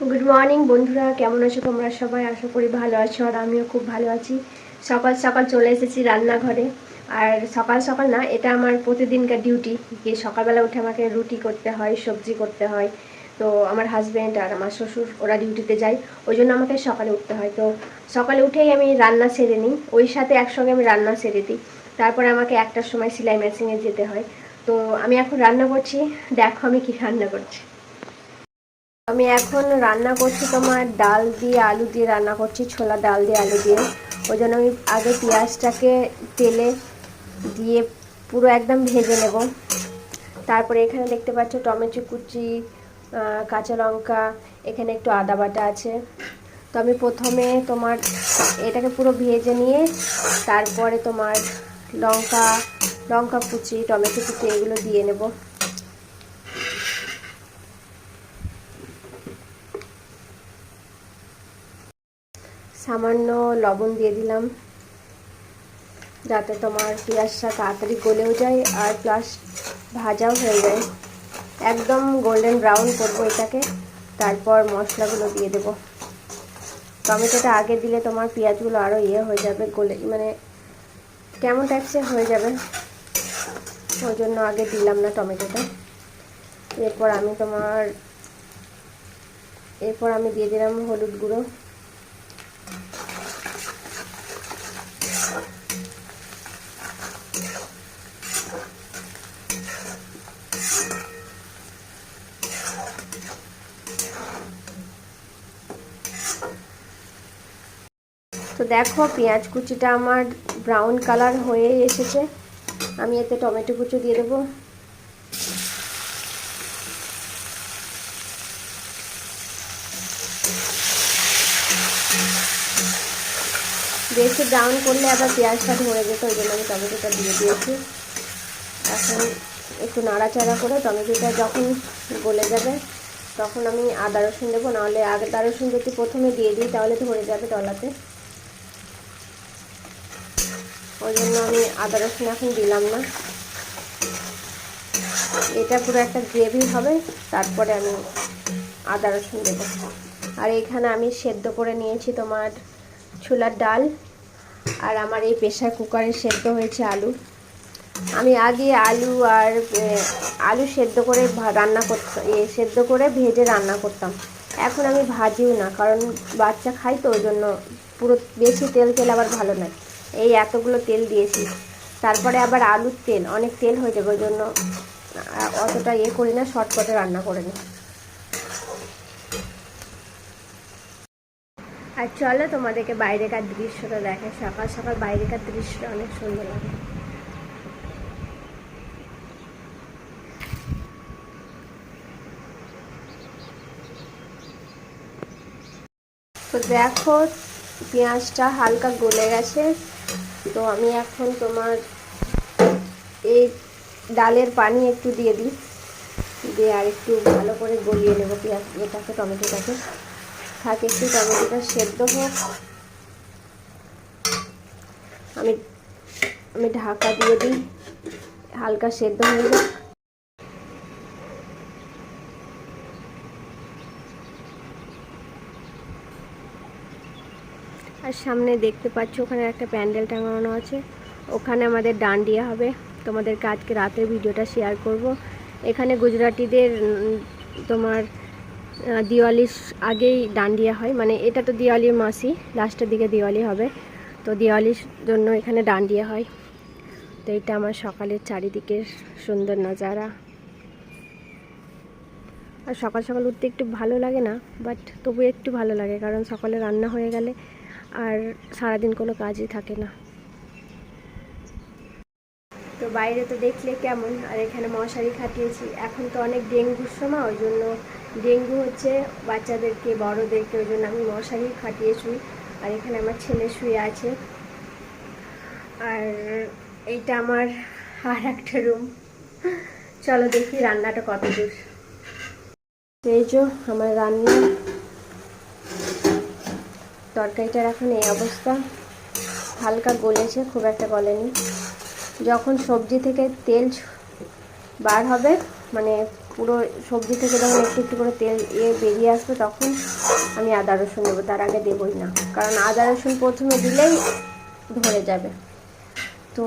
Good morning বন্ধুরা, কেমন আছো তোমরা সবাই? আশা করি ভালো আছো, আর আমিও খুব ভালো আছি। সকাল সকাল চলে এসেছি রান্নাঘরে। আর সকাল সকাল না, এটা আমার প্রতিদিনকার ডিউটি। যে সকালবেলা উঠে আমাকে রুটি করতে হয়, সবজি করতে হয়। তো আমার হাজব্যান্ড আর আমার শ্বশুর ওরা ডিউটিতে যায়, ওই জন্য আমাকে সকালে উঠতে হয়। তো সকালে উঠেই আমি রান্না সেরে নিই, ওই সাথে একসঙ্গে আমি রান্না সেরে দিই। তারপরে আমাকে 1টার সময় সেলাই মেশিনে যেতে হয়। তো আমি এখন রান্না করছি, দেখো আমি কি রান্না করছি। আমি এখন রান্না করছি তোমার ডাল দিয়ে আলু দিয়ে রান্না করছি, ছোলা ডাল দিয়ে আলু দিয়ে। ওই জন্য আমি আগে পেঁয়াজটাকে তেলে দিয়ে পুরো একদম ভেজে নেব। তারপরে এখানে দেখতে পাচ্ছ টমেটো কুচি, কাঁচা লঙ্কা, এখানে একটু আদা বাটা আছে। তো আমি প্রথমে তোমার এটাকে পুরো ভেজে নিয়ে তারপরে তোমার লঙ্কা লঙ্কা কুচি, টমেটো কুচি এগুলো দিয়ে নেব। সামান্য লবণ দিয়ে দিলাম, যাতে তোমার পেঁয়াজটা তাড়াতাড়ি গলেও যায় আর প্লাস ভাজাও হয়ে যায়। একদম গোল্ডেন ব্রাউন করবো এটাকে। তারপর মশলাগুলো দিয়ে দেবো। টমেটোটা আগে দিলে তোমার পেঁয়াজগুলো আরও হয়ে যাবে, গলে মানে কেমন টাইপসের হয়ে যাবে, ওই জন্য আগে দিলাম না টমেটোটা। এরপর আমি দিয়ে দিলাম হলুদ গুঁড়ো। তো দেখো পেঁয়াজ কুচিটা আমার ব্রাউন কালার হয়ে এসেছে। আমি এতে টমেটো কুচি দিয়ে দেবো। বেশি ব্রাউন করলে আবার পেঁয়াজটা ধরে যেত, ওই জন্য আমি টমেটোটা দিয়ে দিয়েছি। এখন একটু নাড়াচাড়া করে টমেটোটা যখন গলে যাবে তখন আমি আদা রসুন দেবো, নাহলে আদা রসুন যদি প্রথমে দিয়ে দিই তাহলে ধরে যাবে তলাতে। ওই জন্য আমি আদা রসুন এখন দিলাম না। এটা পুরো একটা গ্রেভি হবে, তারপরে আমি আদা রসুন দেবো। আর এখানে আমি সেদ্ধ করে নিয়েছি তোমার ছোলার ডাল, আর আমার এই প্রেসার কুকারে সেদ্ধ হয়েছে আলু। আমি আগে আলু সেদ্ধ করে রান্না করতাম, সেদ্ধ করে ভেজে রান্না করতাম। এখন আমি ভাজিও না, কারণ বাচ্চা খাই, তো ওই জন্য পুরো বেশি তেল আবার ভালো নয়। এই এতগুলো তেল দিয়েছি, তারপরে আবার আলুর তেল অনেক তেল হয়ে যাবে, ওই জন্য অতটা করি না, শর্টকাটে রান্না করে নিই। আর চলো তোমাদেরকে বাইরেকার দৃশ্যটা দেখে। সকাল সকাল বাইরেকার দৃশ্যটা অনেক সুন্দর লাগে। তো দেখো পেঁয়াজটা হালকা গলে গেছে। তো আমি এখন তোমার এই ডালের পানি একটু দিয়ে দিই, দিয়ে আর একটু ভালো করে গলিয়ে নেব এটাকে, টমেটোটাকে। একটু টমেটোটা সেদ্ধ হোক, আমি আমি ঢাকা দিয়ে দিই, হালকা সেদ্ধ হয়ে যায়। আর সামনে দেখতে পাচ্ছ ওখানে একটা প্যান্ডেল টাঙানো আছে, ওখানে আমাদের ডান্ডিয়া হবে। তোমাদেরকে আজকে রাতের ভিডিওটা শেয়ার করব। এখানে গুজরাটিদের তোমার দিওয়ালির আগেই ডান্ডিয়া হয়, মানে এটা তো দিওয়ালির মাসই, লাস্টের দিকে দিওয়ালি হবে। তো দিওয়ালির জন্য এখানে ডান্ডিয়া হয়। তো এটা আমার সকালের চারিদিকের সুন্দর নজারা। আর সকাল সকাল উঠতে একটু ভালো লাগে না, বাট তবু একটু ভালো লাগে, কারণ সকালে রান্না হয়ে গেলে আর সারাদিন কোনো কাজই থাকে না। তো বাইরে তো দেখলে কেমন, আর এখানে মশারি খাটিয়েছি। এখন তো অনেক ডেঙ্গুর সময়, ওই জন্য ডেঙ্গু হচ্ছে বাচ্চাদেরকে, বড়োদেরকে, ওই জন্য আমি মশারি খাটিয়ে শুই। আর এখানে আমার ছেলে শুয়ে আছে। আর এইটা আমার আর একটা রুম। চলো দেখি রান্নাটা কত দূর। এই যে আমার রান্না, তরকারিটার এখন এই অবস্থা, হালকা গলেছে, খুব একটা গলেনি। যখন সবজি থেকে তেল বার হবে, মানে পুরো সবজি থেকে যখন একটু একটু করে তেল বেরিয়ে আসবে তখন আমি আদা রসুন দেবো, তার আগে দেবই না, কারণ আদা রসুন প্রথমে দিলেই ধরে যাবে। তো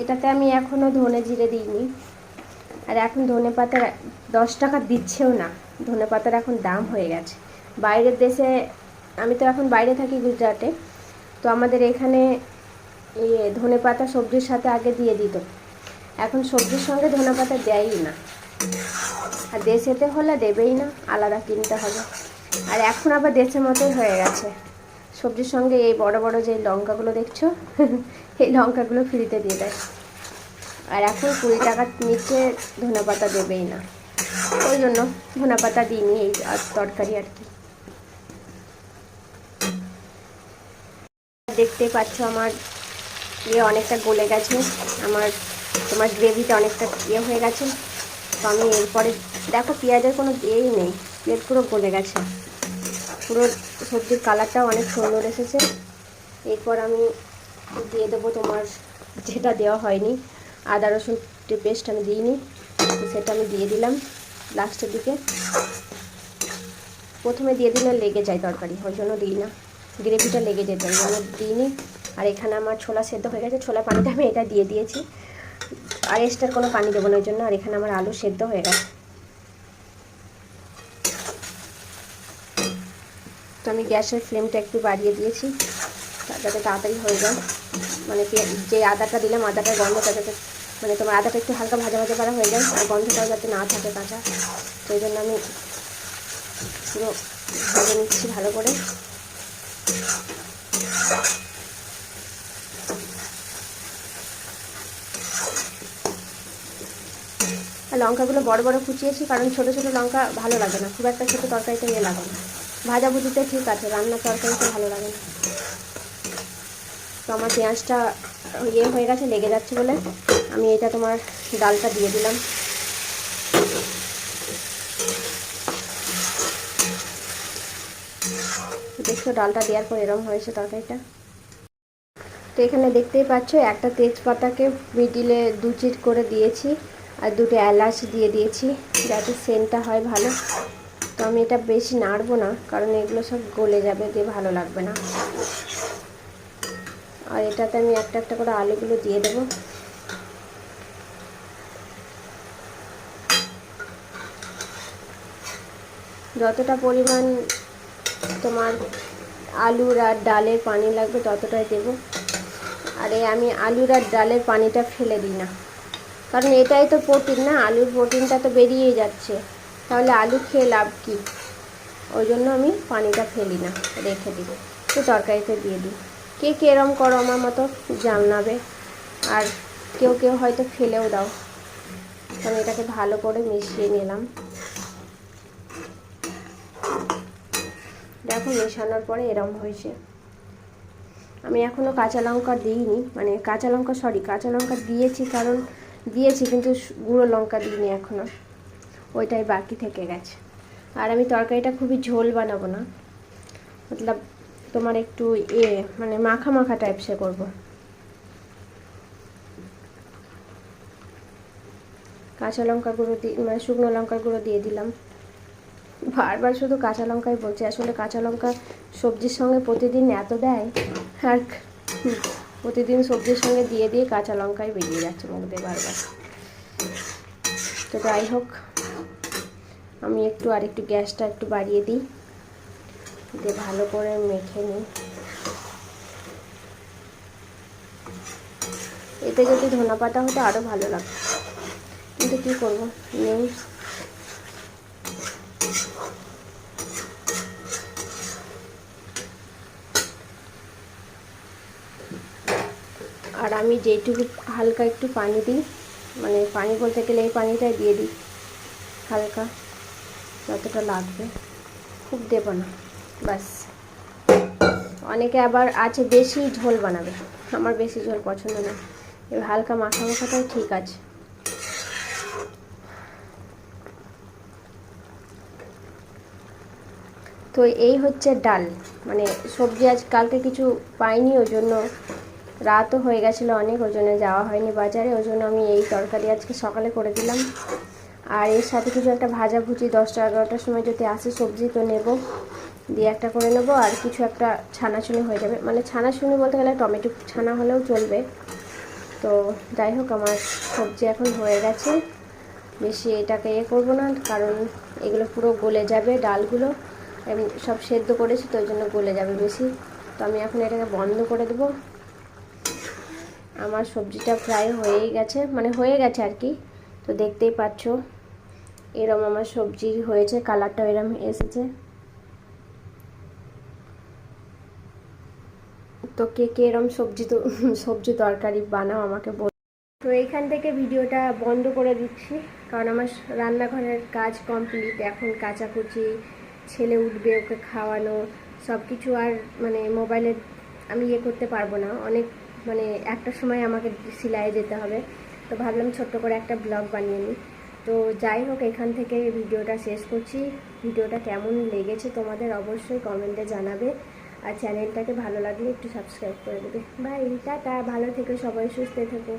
এটাতে আমি এখনও ধনে জিরে দিইনি। আর এখন ধনে পাতার 10 টাকা দিচ্ছেও না, ধনে পাতার এখন দাম হয়ে গেছে। বাইরের দেশে, আমি তো এখন বাইরে থাকি গুজরাটে, তো আমাদের এখানে ধনে পাতা সবজির সাথে আগে দিয়ে দিত, এখন সবজির সঙ্গে ধনে পাতা দেয়ই না। আর দেশেতে হলে দেবেই না, আলাদা কিনতে হবে। আর এখন আবার দেশের মতোই হয়ে গেছে, সবজির সঙ্গে এই বড় বড় যে লঙ্কাগুলো দেখছো এই লঙ্কাগুলো ফ্রিতে দিয়ে দেয়। আর এখন 20 টাকার নিচে ধনে পাতা দেবেই না, ওই জন্য ধনে পাতা দিইনি এই তরকারি আর কি। দেখতেই পাচ্ছ আমার অনেকটা গলে গেছে, তোমার গ্রেভিটা অনেকটা হয়ে গেছে। তো আমি এরপরে দেখো পেঁয়াজের কোনো ইয়েই নেই, পেঁয়াজ পুরো গলে গেছে, পুরো সবজির কালারটাও অনেক সুন্দর এসেছে। এরপর আমি দিয়ে দেবো তোমার যেটা দেওয়া হয়নি, আদা রসুন পেস্ট আমি দিইনি, সেটা আমি দিয়ে দিলাম লাস্টের দিকে। প্রথমে দিয়ে দিলে লেগে যায় তরকারি, ওই জন্য দিই না, গ্রেভিটা লেগে যেত ওই জন্য দিইনি। আর এখানে আমার ছোলা সেদ্ধ হয়ে গেছে, ছোলা পানিটা আমি এটা দিয়ে দিয়েছি, আর এক্সট্রা কোনো পানি দেবো না ওই জন্য। আর এখানে আমার আলু সেদ্ধ হয়ে গেছে, তো আমি গ্যাসের ফ্লেমটা একটু বাড়িয়ে দিয়েছি যাতে তাড়াতাড়ি হয়ে যায়। মানে যে আদাটা দিলাম আদাটার গন্ধটা যাতে, মানে তোমার আদাটা একটু হালকা ভাজা ভাজা করা হয়ে যায়, আর গন্ধটাও যাতে না থাকে কাঁচা, তো এই জন্য আমি পুরো ভেজে নিচ্ছি ভালো করে। আর লঙ্কাগুলো বড় বড় কুচিয়েছি, কারণ ছোটো ছোটো লঙ্কা ভালো লাগে না, খুব একটা ছোটো তরকারিতে লাগে না। ভাজাভুজিতে ঠিক আছে, রান্নার তরকারিতে ভালো লাগে না। তো আমার পেঁয়াজটা হয়ে গেছে, লেগে যাচ্ছে বলে আমি এটা তোমার ডালটা দিয়ে দিলাম। দেখছো ডালটা দেওয়ার পর এরকম হয়েছে তরকারিটা। তো এখানে দেখতেই পাচ্ছ একটা তেজপাতাকে মিডিলে 2 চিট করে দিয়েছি, আর 2টো এলাচ দিয়ে দিয়েছি যাতে সেন্টটা হয় ভালো। তো আমি এটা বেশি নাড়বো না, কারণ এগুলো সব গলে যাবে, দিয়ে ভালো লাগবে না। আর এটাতে আমি একটা একটা করে আলুগুলো দিয়ে দেবো। যতটা পরিমাণ তোমার আলুর আর ডালের পানি লাগবে ততটাই দেবো। আর আমি আলুর আর ডালের পানিটা ফেলে দিই না, কারণ এটাই তো প্রোটিন না, আলুর প্রোটিনটা তো বেরিয়েই যাচ্ছে, তাহলে আলু খেয়ে লাভ কী? ওই জন্য আমি পানিটা ফেলি না, রেখে দিই, তো তরকারিতে দিয়ে দিই। কে এরম করো আমার মতো জানাবে, আর কেউ হয়তো ফেলেও দাও। আমি এটাকে ভালো করে মিশিয়ে নিলাম। দেখো মেশানোর পরে এরম হয়েছে। আমি এখনও কাঁচা লঙ্কা দিইনি, মানে কাঁচা লঙ্কা দিয়েছি, কারণ দিয়েছি কিন্তু গুঁড়ো লঙ্কা দিইনি এখনও, ওইটাই বাকি থেকে গেছে। আর আমি তরকারিটা খুবই ঝোল বানাবো না, মতলব তোমার একটু মানে মাখা মাখা টাইপসে করবো। কাঁচা লঙ্কা গুঁড়ো মানে শুকনো লঙ্কার গুঁড়ো দিয়ে দিলাম। বারবার শুধু কাঁচা লঙ্কাই বলছি, আসলে কাঁচা লঙ্কা সবজির সঙ্গে প্রতিদিন এত দেয়, আর প্রতিদিন সবজির সঙ্গে দিয়ে দিয়ে কাঁচা লঙ্কাই বেরিয়ে যাচ্ছে মুখ দিয়ে বারবার। তো যাই হোক, আমি আরেকটু গ্যাসটা একটু বাড়িয়ে দিই, দিয়ে ভালো করে মেখে নিই। এতে যদি ধনে পাতা হতো আরও ভালো লাগতো, কিন্তু কী করবো, নেই। আর আমি যেটুকু হালকা একটু পানি দিই, মানে পানি বলতে গেলে এই পানিটাই দিয়ে দিই হালকা, যতটা লাগবে, খুব দেবো না, ব্যাস। অনেকে আবার আছে বেশি ঝোল বানাবে, আমার বেশি ঝোল পছন্দ না, এবার হালকা মাখা মাখাটাই ঠিক আছে। তো এই হচ্ছে ডাল, মানে সবজি আজ কালকে কিছু পাইনি, ওই জন্য রাতও হয়ে গেছিলো অনেক, ওই জন্য যাওয়া হয়নি বাজারে, ওই জন্য আমি এই তরকারি আজকে সকালে করে দিলাম। আর এর সাথে কিছু একটা ভাজাভুজি 10টা-11টার সময় যদি আসে সবজি তো নেব, দিয়ে একটা করে নেব। আর কিছু একটা ছানাছুনি হয়ে যাবে, মানে ছানাছুনি বলতে গেলে টমেটো ছানা হলেও চলবে। তো যাই হোক, আমার সবজি এখন হয়ে গেছে, বেশি এটাকে করবো না, কারণ এগুলো পুরো গলে যাবে, ডালগুলো আমি সব সেদ্ধ করেছি তো ওই জন্য গলে যাবে বেশি। তো আমি এখন এটাকে বন্ধ করে দেবো। আমার সবজিটা প্রায় হয়েই গেছে, মানে হয়ে গেছে আর কি। তো দেখতেই পাচ্ছ এরম আমার সবজি হয়েছে, কালারটা এরম এসেছে। তো কে কে এরম সবজি তরকারি বানাও আমাকে বল। তো এইখান থেকে ভিডিওটা বন্ধ করে দিচ্ছি, কারণ আমার রান্নাঘরের কাজ কমপ্লিট। এখন কাচাকুচি, ছেলে উঠবে, ওকে খাওয়ানো, সব কিছু আর মানে মোবাইলে আমি করতে পারবো না। অনেক মানে একটা সময় আমাকে সিলাইয়ে যেতে হবে, তো ভাবলাম ছোট্ট করে একটা ব্লগ বানিয়ে নিই। তো যাই হোক, এখান থেকে ভিডিওটা শেষ করছি। ভিডিওটা কেমন লেগেছে তোমাদের অবশ্যই কমেন্টে জানাবে, আর চ্যানেলটাকে ভালো লাগলে একটু সাবস্ক্রাইব করে দেবে। বাই, টাটা, ভালো থেকো সবাই, সুস্থ থেকো।